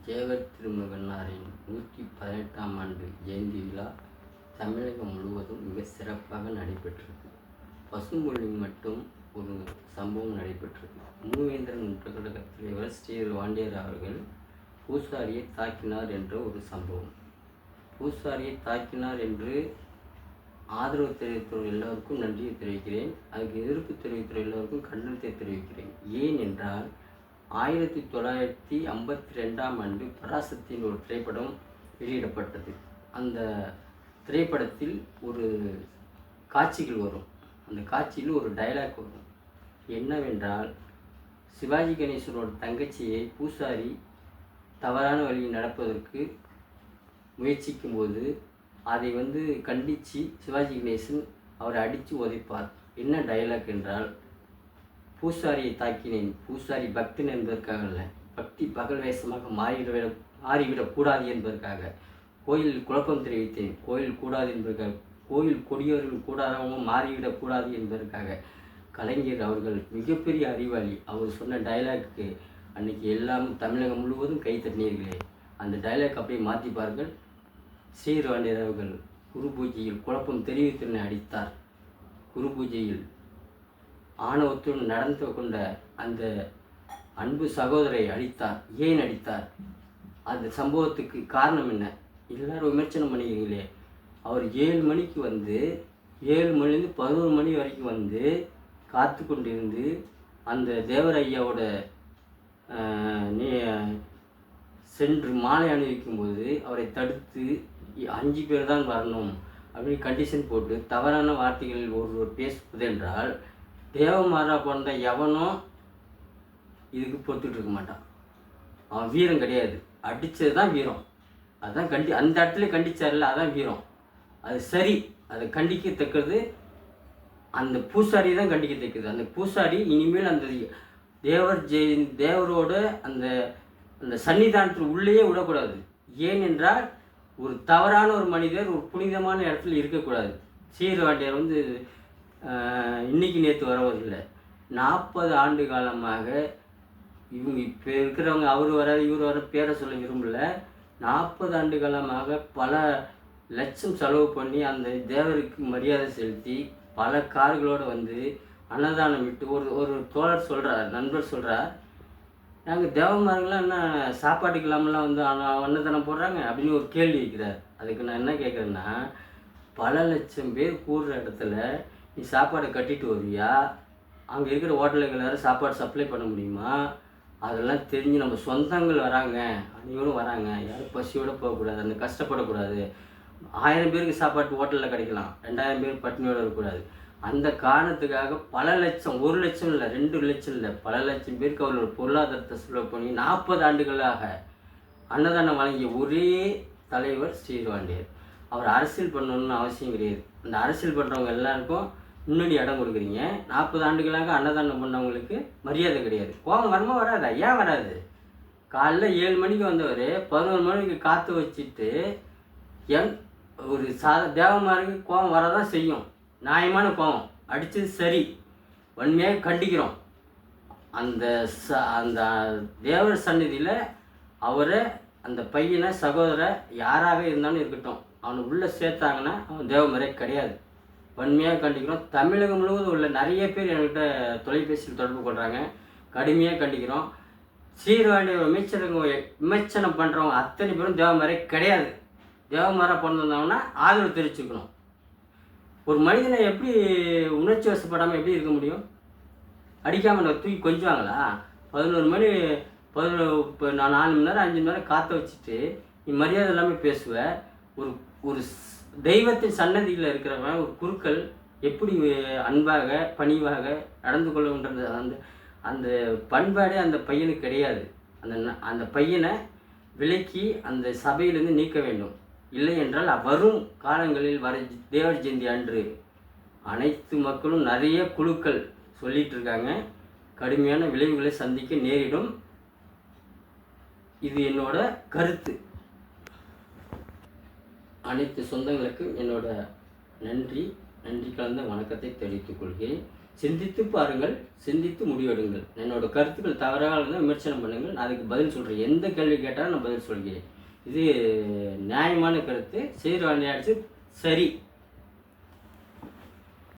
ஜேவர் திருமகனாரின் 118ஆம் ஆண்டு ஜெயந்தி விழா தமிழகம் முழுவதும் மிக சிறப்பாக நடைபெற்றது. பசும்பொழில் மட்டும் ஒரு சம்பவம் நடைபெற்றது. மூவேந்தர் முற்பகல் தலைவர் ஸ்ரீ வாண்டியர் அவர்கள் பூசாரியை தாக்கினார் என்ற ஒரு சம்பவம். பூசாரியை தாக்கினார் என்று ஆதரவு தெரிவித்தோர் எல்லோருக்கும் நன்றியை தெரிவிக்கிறேன். அதுக்கு எதிர்ப்பு தெரிவித்தோர் எல்லோருக்கும் கண்டனத்தை தெரிவிக்கிறேன். ஏன் என்றால் 1952ஆம் ஆண்டு பராசக்தியின் ஒரு திரைப்படம் வெளியிடப்பட்டது. அந்த திரைப்படத்தில் ஒரு காட்சிகள் வரும். அந்த காட்சியில் ஒரு டைலாக் வரும். என்னவென்றால், சிவாஜி கணேசனோட தங்கச்சியை பூசாரி தவறான வழியில் நடப்பதற்கு முயற்சிக்கும்போது அதை கண்டித்து சிவாஜி கணேசன் அவரை அடித்து உதைப்பார். என்ன டைலாக் என்றால், பூசாரியை தாக்கினேன், பூசாரி பக்தன் என்பதற்காக அல்ல, பக்தி பகல் வேஷமாக மாறிவிடக்கூடாது என்பதற்காக. கோயில் குழப்பம் தெரிவித்தேன், கோயில் கூடாது என்பதற்காக, கோயில் கொடியவர்கள் கூடாதவங்க மாறிவிடக்கூடாது என்பதற்காக. கலைஞர் அவர்கள் மிகப்பெரிய அறிவாளி. அவர் சொன்ன டைலாக்கு அன்றைக்கி எல்லாம் தமிழகம் முழுவதும் கைத்தட்டினீர்களே. அந்த டைலாக் அப்படியே மாற்றிப்பார்கள். ஸ்ரீவாண்டியர் அவர்கள் குரு பூஜையில் குழப்பம் தெரிவித்தனை அடித்தார். குரு பூஜையில் ஆணவத்துடன் நடந்து கொண்ட அந்த அன்பு சகோதரை அடித்தார். ஏன் அடித்தார்? அந்த சம்பவத்துக்கு காரணம் என்ன? எல்லாரும் விமர்சனம் பண்ணிக்கிறீங்களே. அவர் 7 மணிக்கு 7 மணிலேருந்து 11 மணி வரைக்கும் காத்து கொண்டிருந்து அந்த தேவர் ஐயாவோட சென்று மாலை அணிவிக்கும்போது அவரை தடுத்து 5 பேர் தான் வரணும் அப்படின்னு கண்டிஷன் போட்டு தவறான வார்த்தைகளில் ஒருவர் பேசுவது என்றால், தேவமாரா போன்ற எவனும் இதுக்கு பொறுத்துட்டு இருக்க மாட்டான். அவன் வீரம் கிடையாது, அடித்தது தான் வீரம். அதுதான் அந்த இடத்துல கண்டிச்சார்ல, அதான் வீரம். அது சரி, அதை கண்டிக்கத்தக்கது அந்த பூசாரி தான் கண்டிக்கத்தக்கது. அந்த பூசாரி இனிமேல் அந்த தேவரோட அந்த அந்த சன்னிதானத்தில் உள்ளேயே விடக்கூடாது. ஏனென்றால், ஒரு தவறான ஒரு மனிதர் ஒரு புனிதமான இடத்துல இருக்கக்கூடாது. ஸ்ரீவாண்டியர் இன்றைக்கி நேற்று வரவதில்லை. 40 ஆண்டு காலமாக இவங்க இப்போ இருக்கிறவங்க, அவர் வராது இவர் வர பேரை சொல்ல விரும்பலை. 40 ஆண்டு காலமாக பல லட்சம் செலவு பண்ணி அந்த தேவருக்கு மரியாதை செலுத்தி பல கார்களோடு அன்னதானம் விட்டு ஒரு தோழர் சொல்கிறார், நண்பர் சொல்கிறார், நாங்கள் தேவமார்கள்லாம் என்ன சாப்பாட்டுக்கு இல்லாமலாம் அன்னதானம் போடுறாங்க அப்படின்னு ஒரு கேள்வி வைக்கிறார். அதுக்கு நான் என்ன கேட்குறேன்னா, பல லட்சம் பேர் கூடுற இடத்துல நீ சாப்பாடை கட்டிட்டு வருவியா? அங்கே இருக்கிற ஹோட்டலுக்கு வேறு சாப்பாடு சப்ளை பண்ண முடியுமா? அதெல்லாம் தெரிஞ்சு நம்ம சொந்தங்கள் வராங்க, அனைவரும் வராங்க, யாரும் பசியோடு போகக்கூடாது, அந்த கஷ்டப்படக்கூடாது. 1000 பேருக்கு சாப்பாட்டு ஹோட்டலில் கிடைக்கலாம், 2000 பேர் பட்டினியோடு இருக்கக்கூடாது. அந்த காரணத்துக்காக பல லட்சம், 1 லட்சம் இல்லை, 2 லட்சம் இல்லை, பல லட்சம் பேருக்கு அவரோட பொருளாதாரத்தை செலவு பண்ணி 40 ஆண்டுகளாக அன்னதானம் வழங்கிய ஒரே தலைவர் ஸ்ரீவாண்டியர். அவர் அரசியல் பண்ணணும்னு அவசியம் கிடையாது. அந்த அரசியல் பண்ணுறவங்க எல்லாருக்கும் முன்னாடி இடம் கொடுக்குறீங்க. 40 ஆண்டுகளாக அன்னதானம் பண்ணவங்களுக்கு மரியாதை கிடையாது. கோபம் வரமா வராதா? ஏன் வராது? காலைல 7 மணிக்கு வந்தவர் 11 மணிக்கு காற்று வச்சுட்டு ஒரு தேவமாருக்கு கோபம் வரதான் செய்யும். நியாயமான கோபம், அடித்தது சரி, வன்மையாக கண்டிக்கிறோம். அந்த அந்த தேவர் சந்நிதியில் அவரை, அந்த பையனை, சகோதர யாராக இருந்தாலும் இருக்கட்டும், அவனை உள்ளே சேர்த்தாங்கன்னா அவன் தேவமரே கிடையாது. வன்மையாக கண்டிக்கிறோம். தமிழகம் முழுவதும் உள்ள நிறைய பேர் என்கிட்ட தொலைபேசியில் தொடர்பு கொள்கிறாங்க. கடுமையாக கண்டிக்கிறோம். ஸ்ரீவாண்டியர் விமர்சனம் பண்ணுறவங்க அத்தனை பேரும் தேவமரே கிடையாது. தேவமரா பிறந்திருந்தாங்கன்னா ஆதரவு தெரிவிச்சுக்கணும். ஒரு மனிதனை எப்படி உணர்ச்சி வசப்படாமல் எப்படி இருக்க முடியும்? அடிக்காமல் தூக்கி கொஞ்சுவாங்களா? 11 மணி இப்போ நான் 4 மணி நேரம் 5 மணி நேரம் காற்ற வச்சுட்டு நீ மரியாதை இல்லாமல் பேசுவ. ஒரு தெய்வத்தின் சன்னதியில் இருக்கிறவன், ஒரு குருக்கள் எப்படி அன்பாக பணிவாக நடந்து கொள்ளுன்றது அந்த பண்பாடே அந்த பையனுக்கு கிடையாது. அந்த பையனை விலக்கி அந்த சபையிலிருந்து நீக்க வேண்டும். இல்லை என்றால் வரும் காலங்களில் தேவர் ஜெயந்தி அன்று அனைத்து மக்களும் நிறைய குழுக்கள் சொல்லிகிட்டு இருக்காங்க, கடுமையான விளைவுகளை சந்திக்க நேரிடும். இது என்னோட கருத்து. அனைத்து சொந்தங்களுக்கும் என்னோட நன்றி கலந்த வணக்கத்தை தெரிவித்துக் கொள்கிறேன். சிந்தித்து பாருங்கள், சிந்தித்து முடிவெடுங்கள். என்னோட கருத்துக்கள் தவறாக இருந்தால் விமர்சனம் பண்ணுங்கள். நான் அதுக்கு பதில் சொல்கிறேன். எந்த கேள்வி கேட்டாலும் நான் பதில் சொல்கிறேன். இது நியாயமான கருத்து. செய்கிற அரசு சரி.